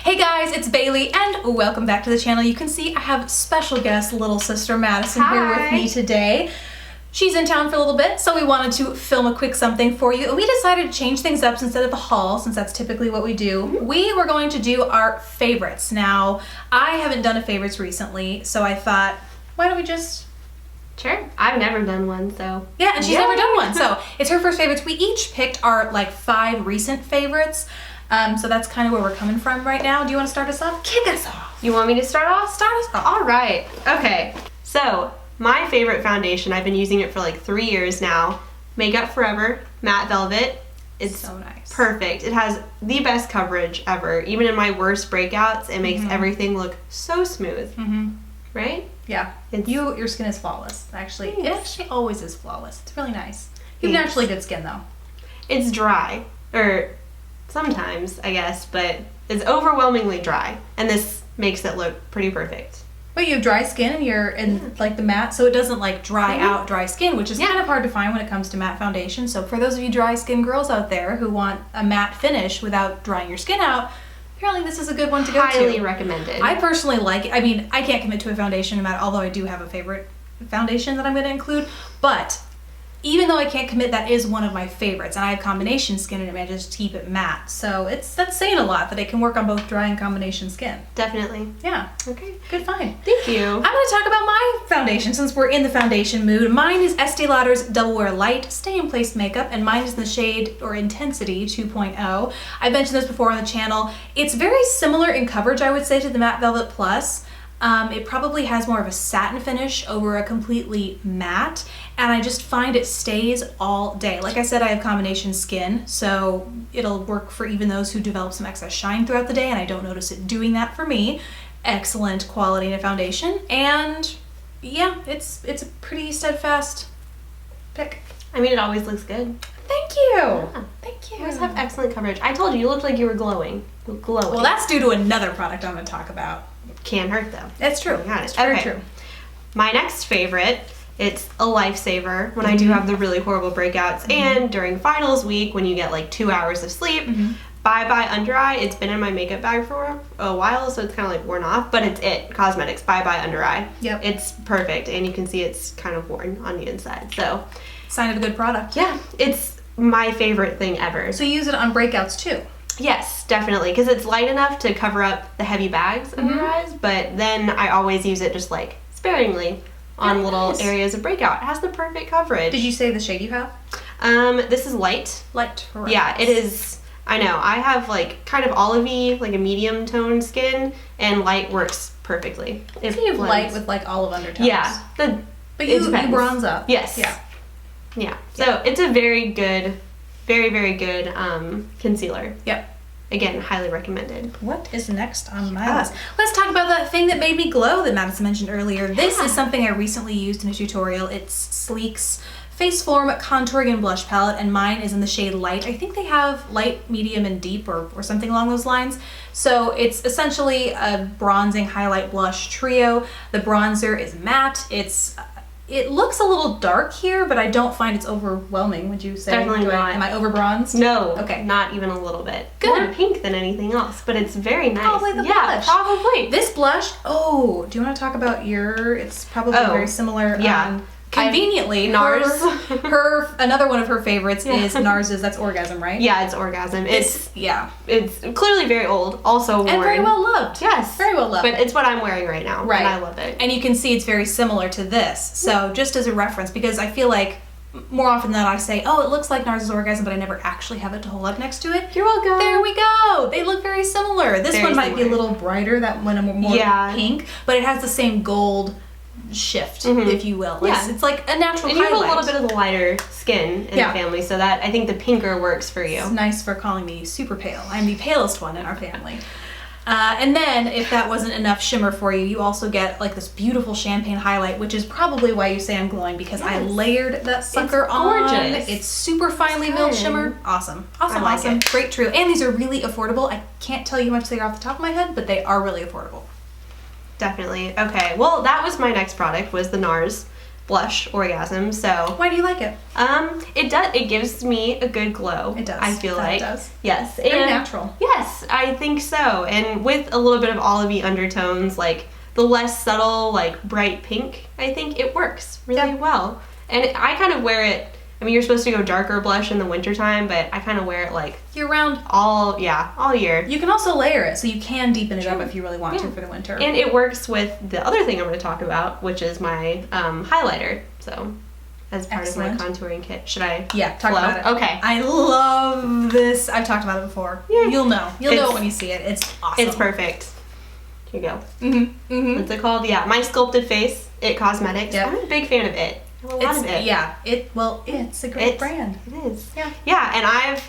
Hey guys, it's Bailey and welcome back to the channel. You can see I have special guest little sister Madison here with me today. She's in town for a little bit, so we wanted to film a quick something for you. And we decided to change things up instead of the haul, since that's typically what we do. We were going to do our favorites. Now, I haven't done a favorites recently, so I thought, why don't we just... Sure. I've never done one, so... Yeah, and she's never done one, so it's her first favorites. We each picked our, 5 recent favorites. So that's kind of where we're coming from right now. Do you want to start us off? Kick us off. You want me to start off? Start us off. All right. Okay. So, my favorite foundation, I've been using it for like 3 years now. Makeup Forever Matte Velvet. It's so nice. Perfect. It has the best coverage ever. Even in my worst breakouts, it makes everything look so smooth. Right? Yeah. Your skin is flawless. Actually, it actually always is flawless. It's really nice. You have naturally good skin though. It's dry. Or sometimes, I guess, but it's overwhelmingly dry. And this makes it look pretty perfect. But you have dry skin and you're in the matte, so it doesn't dry out dry skin, which is kind of hard to find when it comes to matte foundation. So for those of you dry skin girls out there who want a matte finish without drying your skin out, apparently this is a good one to go to. Highly recommended. I personally like it. I mean, I can't commit to a foundation matte, although I do have a favorite foundation that I'm going to include. But even though I can't commit, that is one of my favorites. And I have combination skin and it manages to keep it matte. So that's saying a lot that it can work on both dry and combination skin. Definitely. Yeah. Okay. Good find. Thank you. I'm going to talk about my foundation since we're in the foundation mood. Mine is Estee Lauder's Double Wear Light Stay in Place Makeup, and mine is in the shade or Intensity 2.0. I mentioned this before on the channel. It's very similar in coverage, I would say, to the Matte Velvet Plus. It probably has more of a satin finish over a completely matte, and I just find it stays all day. Like I said, I have combination skin, so it'll work for even those who develop some excess shine throughout the day, and I don't notice it doing that for me. Excellent quality in a foundation, and yeah, it's a pretty steadfast pick. I mean, it always looks good. Thank you. Yeah. Thank you. You always have excellent coverage. I told you, you looked like you were glowing. Glowing. Well, that's due to another product I'm going to talk about. Can't hurt though. That's true. It's very true. My next favorite, it's a lifesaver when I do have the really horrible breakouts and during finals week when you get 2 hours of sleep. Bye Bye Undereye. It's been in my makeup bag for a while, so it's kind of worn off, but it's It Cosmetics Bye Bye Undereye. Yep. It's perfect, and you can see it's kind of worn on the inside. So, sign of a good product. Yeah, it's my favorite thing ever. So you use it on breakouts too? Yes, definitely, because it's light enough to cover up the heavy bags under your eyes, but then I always use it just sparingly on little areas of breakout. It has the perfect coverage. Did you say the shade you have? This is light. Light, for yeah, it is. I know. I have kind of olivey, a medium tone skin, and light works perfectly. So you have light with olive undertones. Yeah. But you bronze up. Yes. Yeah. So it's a very good, very, very good concealer. Yep. Again, highly recommended. What is next on my list? Let's talk about that thing that made me glow that Madison mentioned earlier. This is something I recently used in a tutorial. It's Sleek's Face Form Contouring and Blush Palette, and mine is in the shade Light. I think they have light, medium, and deep, or something along those lines. So it's essentially a bronzing highlight blush trio. The bronzer is matte. It looks a little dark here, but I don't find it's overwhelming, would you say? Definitely not. Am I over-bronzed? No. Okay. Not even a little bit. Good. More pink than anything else, but it's very nice. Probably the blush. Probably. This blush, do you want to talk about it's probably very similar. Yeah. Conveniently, NARS. Another one of her favorites is NARS's. That's Orgasm, right? Yeah, it's Orgasm. It's clearly very old, also worn. And very well loved. Yes. Very well loved. But it's what I'm wearing right now, right. And I love it. And you can see it's very similar to this. So just as a reference, because I feel like more often than not I say, oh, it looks like NARS's Orgasm, but I never actually have it to hold up next to it. You're welcome. There we go. They look very similar. This one might be a little brighter, that one more pink, but it has the same gold shift, if you will. It's like a natural highlight. And you have a little bit of the lighter skin in the family, so that I think the pinker works for you. It's nice for calling me super pale. I'm the palest one in our family. And then, if that wasn't enough shimmer for you, you also get this beautiful champagne highlight, which is probably why you say I'm glowing, because I layered that sucker on. It's super finely milled shimmer. Awesome. Awesome. Great trio. And these are really affordable. I can't tell you how much they are off the top of my head, but they are really affordable. Definitely. Okay, well, that was my next product, was the NARS blush, Orgasm. So Why do you like it? It gives me a good glow. It does. I feel That like it does. yes, Very and natural. yes, I think so. And with a little bit of olivey undertones, like the less subtle, like bright pink, I think it works really well. And I kind of wear it. I mean, you're supposed to go darker blush in the wintertime, but I kind of wear it like Year round. all year. You can also layer it, so you can deepen it up if you really want to for the winter. And it works with the other thing I'm going to talk about, which is my highlighter. So, as part of my contouring kit. Should I? Yeah, talk flow? about it. Okay. I love this. I've talked about it before. Yeah. You'll know. You'll know it when you see it. It's awesome. It's perfect. Here you go. What's it called? Yeah, my Sculpted Face, It Cosmetics. Yep. I'm a big fan of it. I have a lot of it. Yeah. It's a great brand. It is. Yeah. Yeah,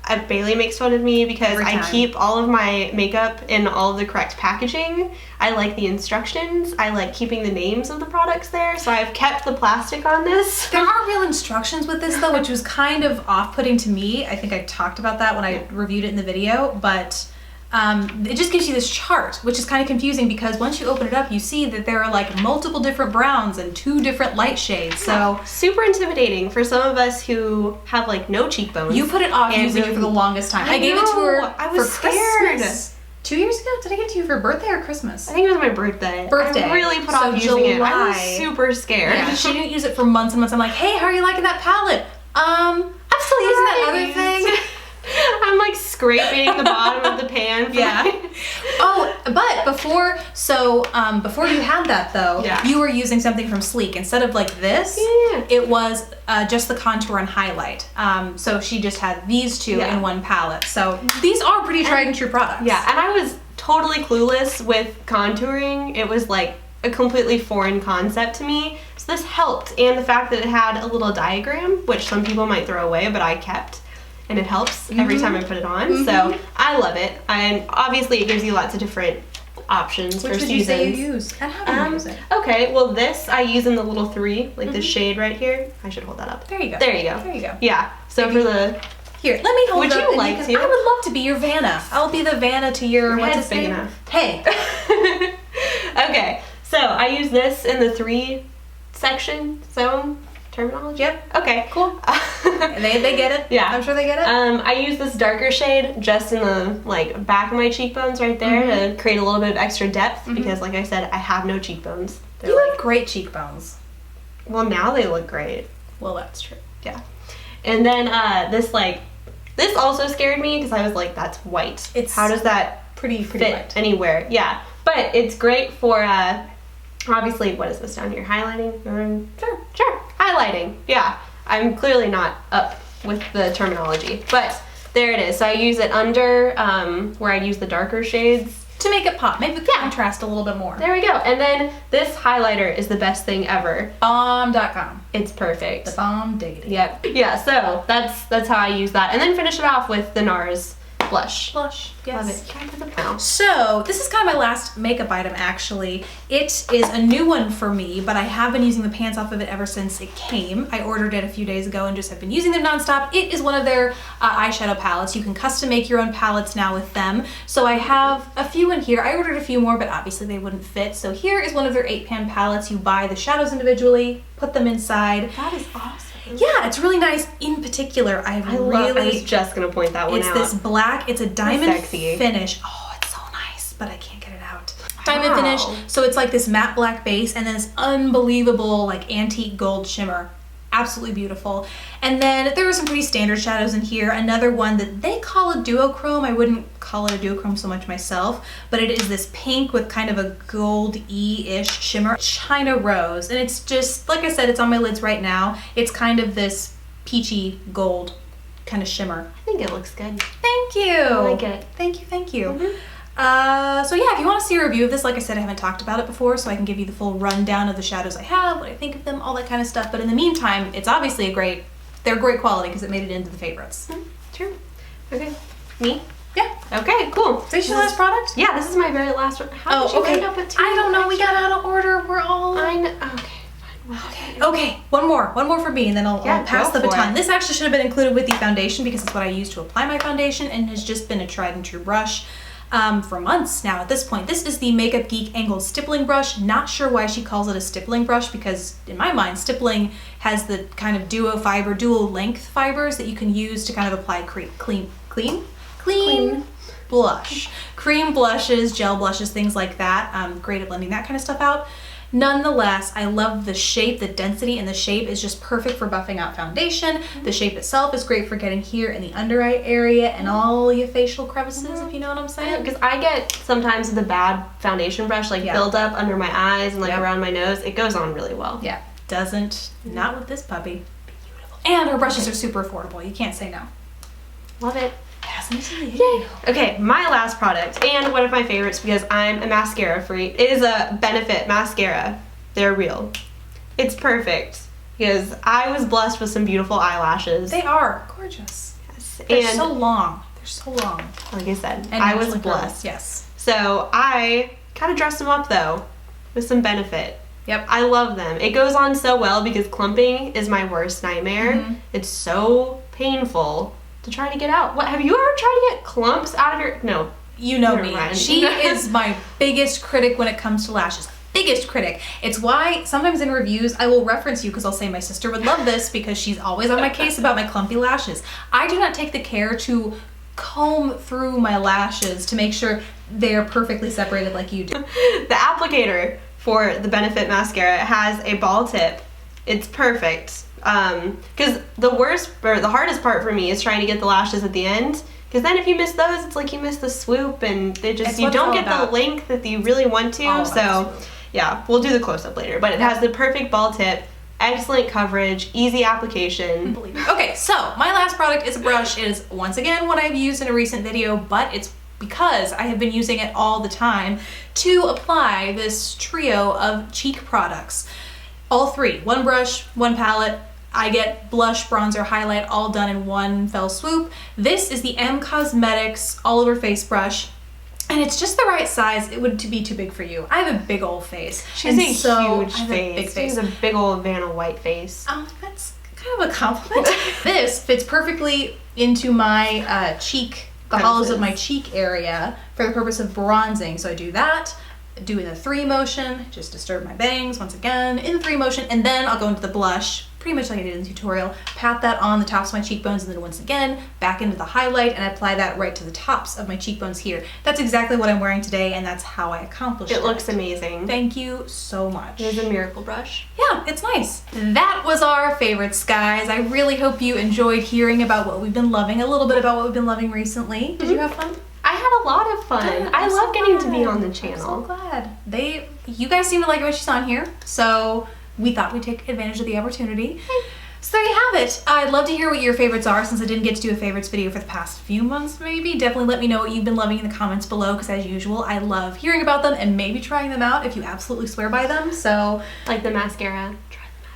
and Bailey makes fun of me because I keep all of my makeup in all of the correct packaging. I like the instructions. I like keeping the names of the products there. So I've kept the plastic on this. There aren't real instructions with this though, which was kind of off-putting to me. I think I talked about that when I reviewed it in the video, but it just gives you this chart, which is kind of confusing because once you open it up, you see that there are like multiple different browns and 2 different light shades. So super intimidating for some of us who have like no cheekbones. you put it off using it for the longest time. I gave it to her I was for scared. Christmas. 2 years ago? Did I give it to you for birthday or Christmas? I think it was my birthday. I really put off using it. I was super scared. Yeah, she didn't use it for months and months. I'm like, hey, how are you liking that palette? I'm still using that other thing. I'm like scraping the bottom of the pan. Oh, but before you had that though, you were using something from Sleek. Instead of like this, it was just the contour and highlight. So she just had these 2 in one palette. So these are pretty tried and true products. Yeah, and I was totally clueless with contouring. It was like a completely foreign concept to me. So this helped. And the fact that it had a little diagram, which some people might throw away, but I kept. And it helps every time I put it on. So I love it. And obviously it gives you lots of different options for seasons. Which would you say you use? And how do you use it? Okay, well this I use in the little 3, like this shade right here. I should hold that up. There you go. There you go. There you go. Yeah. So for the... Here, let me hold it up. Would you like to? I would love to be your Vanna. I'll be the Vanna to your what's his name? Enough. Hey. Okay, so I use this in the 3 section zone terminology. Yep. Okay. Cool. they get it. Yeah. I'm sure they get it. I use this darker shade just in the like back of my cheekbones right there to create a little bit of extra depth because like I said, I have no cheekbones. They're you have great cheekbones. Well, now they look great. Well, that's true. Yeah. And then this also scared me because I was like, that's white. How does that pretty fit white. Anywhere? Yeah. But it's great for obviously, what is this down here? Highlighting? Sure. Highlighting. Yeah. I'm clearly not up with the terminology, but there it is. So I use it under where I'd use the darker shades. To make it pop, make the contrast a little bit more. There we go. And then this highlighter is the best thing ever. Bomb.com. It's perfect. The bomb diggity. Yep. Yeah, so that's how I use that. And then finish it off with the NARS blush. Yes. Love it. So this is kind of my last makeup item actually. It is a new one for me, but I have been using the pants off of it ever since it came. I ordered it a few days ago and just have been using them nonstop. It is one of their eyeshadow palettes. You can custom make your own palettes now with them. So I have a few in here. I ordered a few more, but obviously they wouldn't fit. So here is one of their 8-pan palettes. You buy the shadows individually, put them inside. That is awesome. Yeah, it's really nice. In particular, I was just gonna point that one out. It's this black, it's a diamond finish. Oh, it's so nice, but I can't get it out. Diamond finish, so it's like this matte black base and then this unbelievable like antique gold shimmer. Absolutely beautiful. And then there are some pretty standard shadows in here. Another one that they call a duochrome. I wouldn't call it a duochrome so much myself, but it is this pink with kind of a gold-y-ish shimmer. China Rose. And it's just, like I said, it's on my lids right now. It's kind of this peachy gold kind of shimmer. I think it looks good. Thank you. I like it. Thank you. So yeah, if you want to see a review of this, like I said, I haven't talked about it before, so I can give you the full rundown of the shadows I have, what I think of them, all that kind of stuff. But in the meantime, it's obviously they're great quality because it made it into the favorites. True. Okay. Me? Yeah. Okay, cool. Is this your last product? Yeah, this is my very last one. How did you end up with 2? I don't know. We got out of order. We're all... I know. Okay. One more for me, and then I'll pass the baton. This actually should have been included with the foundation because it's what I use to apply my foundation and has just been a tried and true brush. for months now at this point. This is the Makeup Geek Angled Stippling Brush. Not sure why she calls it a stippling brush, because in my mind, stippling has the kind of dual length fibers that you can use to kind of apply clean blush. Cream blushes, gel blushes, things like that. Great at blending that kind of stuff out. Nonetheless, I love the shape. The density and the shape is just perfect for buffing out foundation. The shape itself is great for getting here in the under eye area and all your facial crevices, if you know what I'm saying. Because I get sometimes the bad foundation brush build up under my eyes and around my nose. It goes on really well. Yeah, not with this puppy. Beautiful. And her brushes are super affordable. You can't say no. Love it. Yay. Okay, my last product, and one of my favorites because I'm a mascara freak, is a Benefit mascara. They're real. It's perfect because I was blessed with some beautiful eyelashes. They are gorgeous. Yes. They're so long. Like I said, and I was blessed. Yes. So I kind of dressed them up though with some Benefit. Yep. I love them. It goes on so well because clumping is my worst nightmare. It's so painful to try to get out. What, have you ever tried to get clumps out of your... No. You know me. She is my biggest critic when it comes to lashes. Biggest critic. It's why sometimes in reviews I will reference you because I'll say my sister would love this because she's always on my case about my clumpy lashes. I do not take the care to comb through my lashes to make sure they're perfectly separated like you do. The applicator for the Benefit mascara has a ball tip. It's perfect. Because the hardest part for me is trying to get the lashes at the end. Because then if you miss those, it's like you miss the swoop and you don't get the length that you really want to. So yeah, we'll do the close-up later. But it has the perfect ball tip, excellent coverage, easy application. Okay, so my last product is a brush. It is once again what I've used in a recent video, but it's because I have been using it all the time to apply this trio of cheek products. All three, one brush, one palette. I get blush, bronzer, highlight all done in one fell swoop. This is the M Cosmetics all over face brush. And it's just the right size. It would be too big for you. I have a big old face. She's a huge face. She's a big old Vanna White face. Oh, that's kind of a compliment. This fits perfectly into my cheek, the hollows of my cheek area for the purpose of bronzing. So I do that. Do in the 3 motion, just disturb my bangs once again in the 3 motion, and then I'll go into the blush, pretty much like I did in the tutorial, pat that on the tops of my cheekbones, and then once again back into the highlight and apply that right to the tops of my cheekbones here. That's exactly what I'm wearing today, and that's how I accomplished it. It looks amazing. Thank you so much. It is a miracle brush. Yeah, it's nice. That was our favorites, guys. I really hope you enjoyed hearing about what we've been loving, a little bit about what we've been loving recently. Did you have fun? I had a lot of fun. I love getting to be on the channel. I'm so glad. You guys seem to like what she's on here, so we thought we'd take advantage of the opportunity. So there you have it. I'd love to hear what your favorites are since I didn't get to do a favorites video for the past few months maybe. Definitely let me know what you've been loving in the comments below because as usual, I love hearing about them and maybe trying them out if you absolutely swear by them. So like the mascara.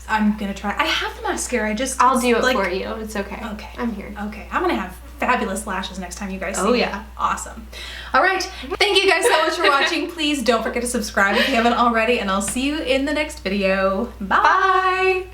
I'm gonna try. I have the mascara. I'll do it for you. It's okay. Okay. I'm here. Okay. I'm gonna have fabulous lashes next time you guys see me. Oh yeah. Awesome. All right. Thank you guys so much for watching. Please don't forget to subscribe if you haven't already, and I'll see you in the next video. Bye.